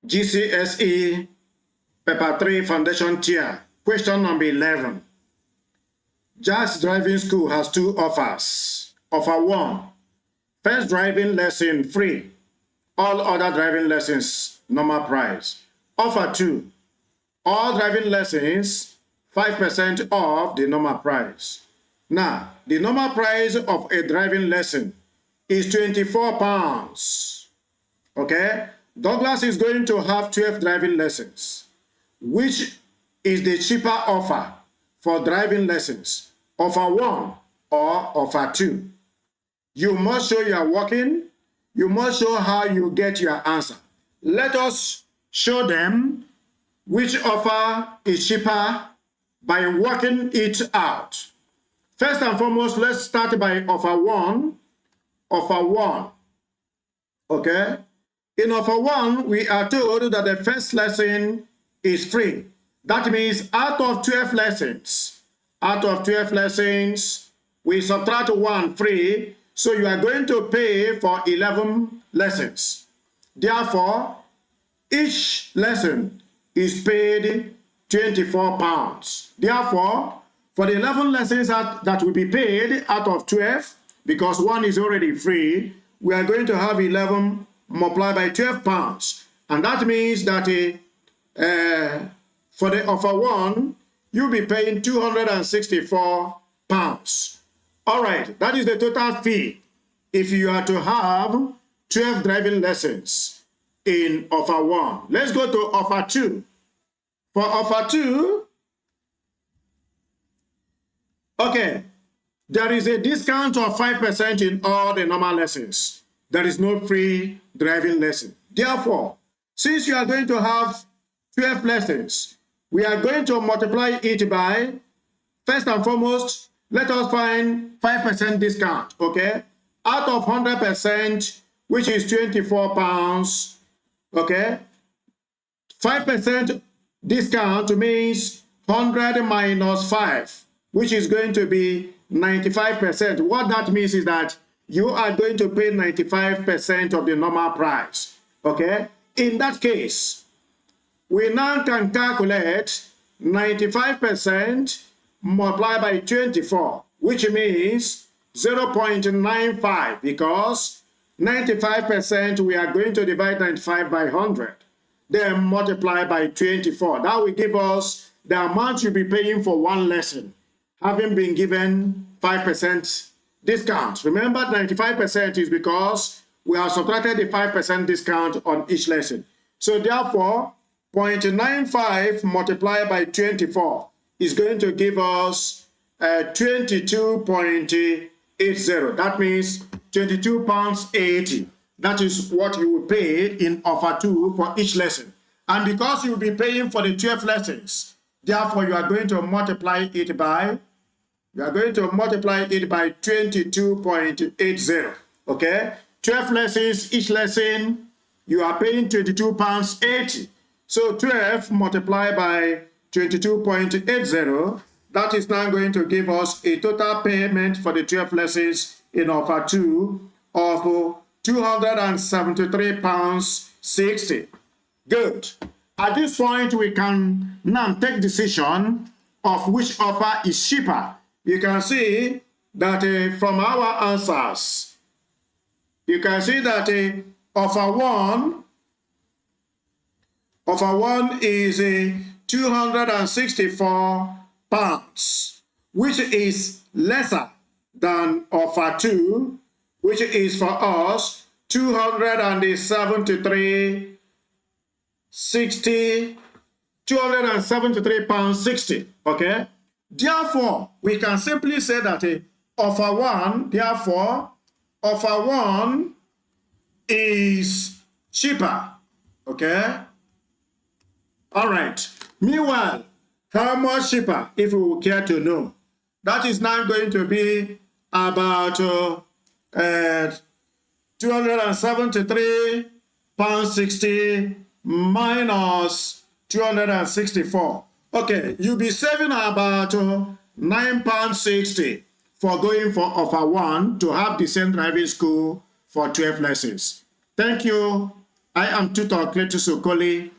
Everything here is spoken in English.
GCSE Paper 3 Foundation Tier. Question number 11. Jack's Driving School has two offers. Offer 1, first driving lesson free. All other driving lessons, normal price. Offer 2, all driving lessons, 5% off the normal price. Now, the normal price of a driving lesson is £24. Okay? Douglas is going to have 12 driving lessons. Which is the cheaper offer for driving lessons? Offer 1 or offer 2? You must show you are working. You must show how you get your answer. Let us show them which offer is cheaper by working it out. First and foremost, let's start by offer 1. Offer 1. Okay? In offer 1, we are told that the first lesson is free. That means out of 12 lessons, we subtract 1 free, so you are going to pay for 11 lessons. Therefore, each lesson is paid £24. Therefore, for the 11 lessons that will be paid out of 12, because 1 is already free, we are going to have 11 multiplied by £12. And that means that for the offer 1, you'll be paying £264. All right, that is the total fee if you are to have 12 driving lessons in offer 1. Let's go to offer 2. For offer 2, okay, there is a discount of 5% in all the normal lessons. There is no free driving lesson. Therefore, since you are going to have 12 lessons, we are going to multiply it by, first and foremost, let us find 5% discount, okay? Out of 100%, which is £24, okay? 5% discount means 100 minus 5, which is going to be 95%. What that means is that you are going to pay 95% of the normal price, okay? In that case, we now can calculate 95% multiplied by 24, which means 0.95, because 95% we are going to divide 95 by 100, then multiply by 24. That will give us the amount you'll be paying for 1 lesson, having been given 5% discount. Remember, 95% is because we have subtracted the 5% discount on each lesson. So therefore, 0.95 multiplied by 24 is going to give us 22.80. That means £22.80. That is what you will pay in offer 2 for each lesson. And because you will be paying for the 12 lessons, therefore you are going to multiply it by 22.80. Okay? 12 lessons, each lesson, you are paying £22.80. So 12 multiplied by 22.80, that is now going to give us a total payment for the 12 lessons in offer 2 of £273.60. Good. At this point, we can now take decision of which offer is cheaper. You can see that from our answers, you can see that offer 1 is £264, which is lesser than offer 2, which is for us £273.60. Okay? Therefore, we can simply say that offer 1 is cheaper. Okay? All right. Meanwhile, how much cheaper, if you would care to know? That is now going to be about £273.60 minus 264. Okay, you'll be saving about £9.60 for going for offer 1 to have the same driving school for 12 lessons. Thank you. I am Tutor Cletus Okoli.